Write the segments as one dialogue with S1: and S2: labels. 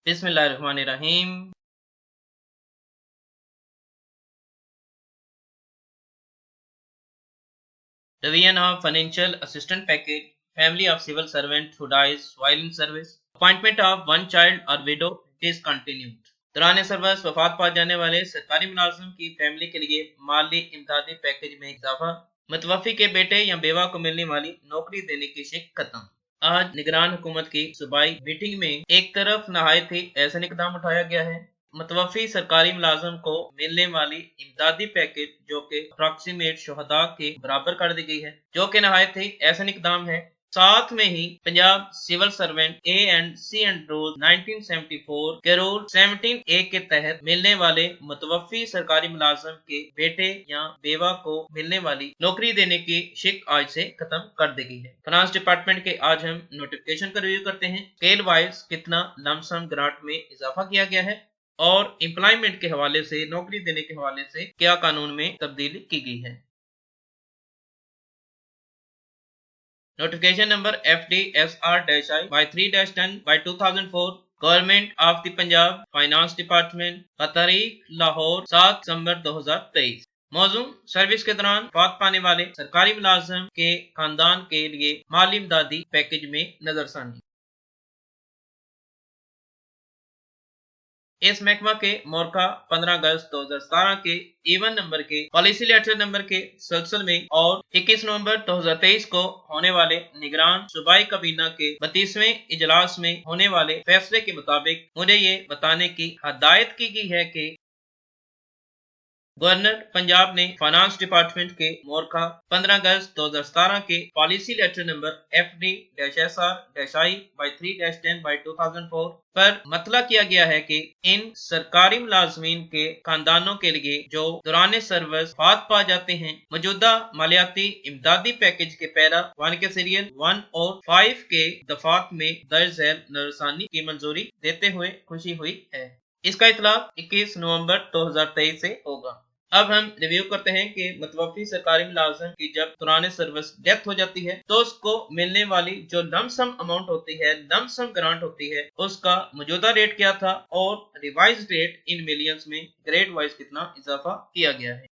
S1: बिस्मिल्लाहिर्रहमानिर्रहीम। Revision of Financial Assistance Package, Family of Civil Servant who dies while in service, Appointment of one child or widow discontinued। दौरान service वफात पा जाने वाले सरकारी मुलाजिम की फैमिली के लिए माली इमदादी पैकेज में इजाफा, मुतवफ़ी के बेटे या बेवा को मिलने वाली नौकरी देने की शिक खत्म। आज निगरान हुकूमत की सूबाई मीटिंग में एक तरफ नहायत ही ऐसा इकदाम उठाया गया है, मुतवफ़ी सरकारी मुलाजिम को मिलने वाली इमदादी पैकेज जो कि अप्रॉक्सीमेट शुहदा के बराबर कर दी गई है, जो कि नहायत ही ऐसा इकदाम है। साथ में ही Punjab civil servant A and C and rule 1974 के रूल 17A के तहत मिलने वाले मुतवफ़ी सरकारी मुलाजिम के बेटे या बेवा को मिलने वाली नौकरी देने की शिक आज से खत्म कर दी गई है। फाइनेंस डिपार्टमेंट के आज हम नोटिफिकेशन का रिव्यू करते हैं। स्केल वाइज कितना लमसम ग्रांट में इजाफा किया गया है और एम्प्लॉयमेंट के हवाले से, नौकरी देने के हवाले से क्या कानून में तब्दीली की गई है। Notification number FDSR-I by 3-10/2004 government of the Punjab finance department तारीख लाहौर 7 दिसंबर 2023। मौजूद सर्विस के दौरान वफात पाने वाले सरकारी मुलाजिम के खानदान के लिए माली इमदादी पैकेज में नजरसानी। इस महकमा के मोरखा 15 अगस्त 2017 के E1 नंबर के पॉलिसी लेटर नंबर के सिलसिले में और 21 नवंबर 2023 को होने वाले निगरान सूबाई काबीना के 32वें इजलास में होने वाले फैसले के मुताबिक मुझे ये बताने की हदायत की गई है कि गवर्नर पंजाब ने फाइनेंस डिपार्टमेंट के मोरखा 15 अगस्त 2017 के policy letter number FD-SR-I by 3-10/2004 पर मतला किया गया है कि इन सरकारी मुलाजमीन के खानदानों के लिए जो दौरान सर्विस वफात पा जाते हैं, मौजूदा मालियाती इमदादी पैकेज के पैरा 1 के सीरियल 1 और 5 के दफात में दर्ज झैल नजरसानी की मंजूरी देते हुए खुशी हुई है। इसका इतलाक 21 नवंबर 2023 से होगा। अब हम रिव्यू करते हैं कि मुतवफ़ी सरकारी मुलाजिम की जब दौरान सर्विस डेथ हो जाती है तो उसको मिलने वाली जो लमसम अमाउंट होती है, लमसम ग्रांट होती है, उसका मौजूदा रेट क्या था और रिवाइज रेट इन मिलियंस में ग्रेड वाइज कितना इजाफा किया गया है।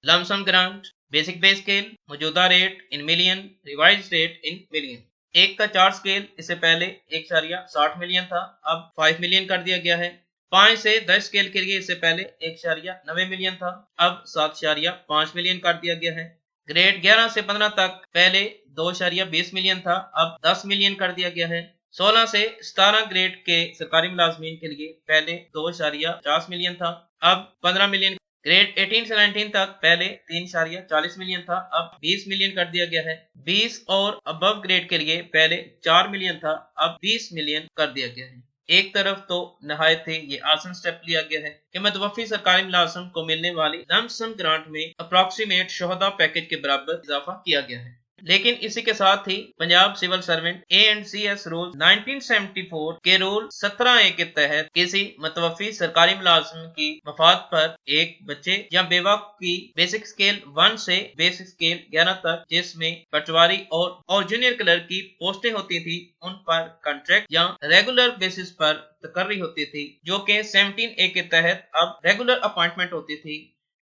S1: Lump sum grant basic pay scale मौजूदा rate in million, revise rate in million. 1 का 4 स्केल इससे पहले 1.60 मिलियन था, अब 5 मिलियन कर दिया गया है। 5 से 10 स्केल के लिए इससे पहले 1.90 मिलियन था, अब 7.5 मिलियन कर दिया गया है। ग्रेड 11 से 15 तक पहले 2.20 मिलियन था, अब 10 मिलियन कर दिया गया है। 16 से 17 ग्रेड के सरकारी मुलाजमीन के लिए पहले 2.50 मिलियन था, अब 15 मिलियन। ग्रेड 18 से 19 तक पहले 3.40 मिलियन था, अब 20 मिलियन कर दिया गया है। 20 और अबव ग्रेड के लिए पहले 4 मिलियन था, अब 20 मिलियन कर दिया गया है। एक तरफ तो नहायत ही ये आसान स्टेप लिया गया है कि मुतवफ़ी सरकारी मुलाजिम को मिलने वाली लमसम ग्रांट में अप्रॉक्सीमेट शुहदा पैकेज के बराबर इजाफा किया गया है, लेकिन इसी के साथ ही Punjab civil servant A&CS rule 1974 के रूल 17A के तहत किसी मुतवफ़ी सरकारी मुलाजिम की वफात पर एक बच्चे या बेवा की बेसिक स्केल 1 से बेसिक स्केल 11 तक जिसमें पटवारी और जूनियर क्लर्क की पोस्टें होती थी, उन पर कॉन्ट्रैक्ट या रेगुलर बेसिस पर तकर्री होती थी, जो कि 17A के तहत अब रेगुलर अपॉइंटमेंट होती थी।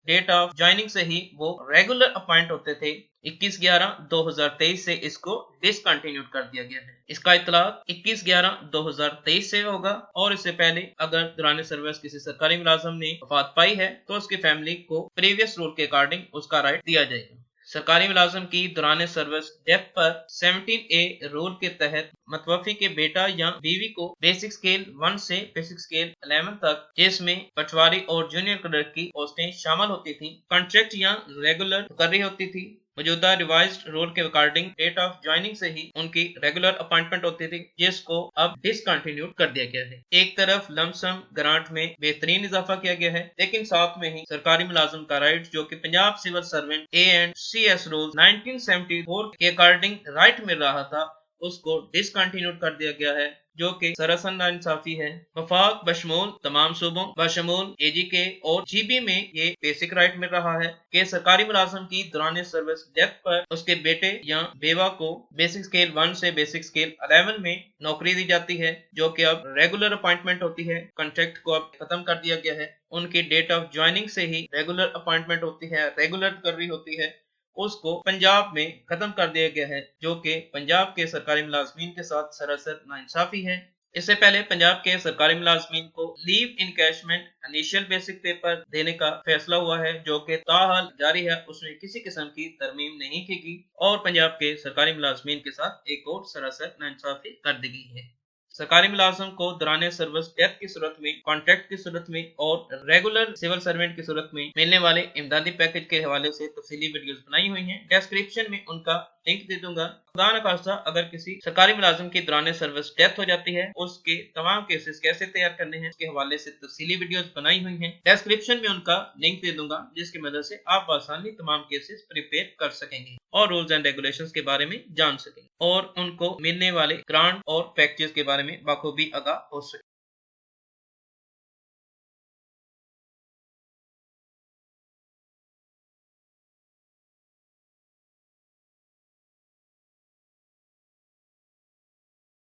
S1: डेट ऑफ ज्वाइनिंग से ही वो रेगुलर अपॉइंट होते थे। 21/11/2023 से इसको डिसकंटिन्यूड कर दिया गया है। इसका इतलाक 21/11/2023 से होगा और इससे पहले अगर दौरान सर्विस किसी सरकारी मुलाजिम ने वफात पाई है तो उसकी फैमिली को प्रीवियस रूल के अकॉर्डिंग उसका राइट दिया जाएगा। सरकारी मुलाजिम की दौरान सर्विस डेथ पर 17A रूल के तहत मुतवफ़ी के बेटा या बीवी को बेसिक स्केल 1 से बेसिक स्केल 11 तक जिसमें पटवारी और जूनियर क्लर्क की पोस्टें शामिल होती थी, कॉन्ट्रैक्ट या रेगुलर तकर्री होती थी। मौजूदा रिवाइज्ड रूल के अकॉर्डिंग डेट ऑफ ज्वाइनिंग से ही उनकी रेगुलर अपॉइंटमेंट होती थी, जिसको अब डिसकंटिन्यूड कर दिया गया है। एक तरफ लमसम ग्रांट में बेहतरीन इजाफा किया गया है, लेकिन साथ में ही सरकारी मुलाजिम का राइट जो कि Punjab civil servant A&CS rule 1974 के अकॉर्डिंग राइट मिल रहा था, उसको डिसकंटिन्यूड कर दिया गया है, जो कि सरासर नाइंसाफी है। वफाक बशमूल तमाम सूबों बशमूल AGK और GB में ये बेसिक राइट मिल रहा है कि सरकारी मुलाजिम की दौरान सर्विस डेथ पर उसके बेटे या बेवा को बेसिक स्केल 1 से बेसिक स्केल 11 में नौकरी दी जाती है, जो कि अब रेगुलर अपॉइंटमेंट होती है। कॉन्ट्रैक्ट को अब खत्म कर दिया गया है। उनकी डेट ऑफ ज्वाइनिंग से ही रेगुलर अपॉइंटमेंट होती है, रेगुलर नौकरी होती है। उसको पंजाब में खत्म कर दिया गया है, जो कि पंजाब के सरकारी मुलाजमीन के साथ सरासर नाइंसाफी है। इससे पहले पंजाब के सरकारी मुलाजमीन को लीव इनकैशमेंट इनिशियल बेसिक पे पर देने का फैसला हुआ है, जो कि ताहाल जारी है, उसमें किसी किस्म की तरमीम नहीं की गई और पंजाब के सरकारी मुलाजमीन के साथ एक और सरासर नाइंसाफी कर दी गई है। सरकारी मुलाजिम को दौरान सर्विस डेथ की सूरत में, कॉन्ट्रैक्ट की सूरत में और रेगुलर सिविल सर्वेंट की सूरत में मिलने वाले इमदादी पैकेज के हवाले से तफसीली वीडियोस बनाई हुई हैं। डिस्क्रिप्शन में उनका लिंक दे दूंगा। खुदा न खास्ता अगर किसी सरकारी मुलाजिम की दौरान सर्विस डेथ हो जाती है, उसके तमाम केसेस कैसे तैयार करने हैं उसके हवाले से तफसीली वीडियोस बनाई हुई हैं। डिस्क्रिप्शन में उनका लिंक दे दूंगा, जिसकी मदद से आप आसानी तमाम केसेस प्रिपेयर कर सकेंगे और रूल्स एंड रेगुलेशंस के बारे में जान सकेंगे और उनको मिलने वाले ग्रांट और पैकेजेस के बारे में बखूबी आगाह हो सके।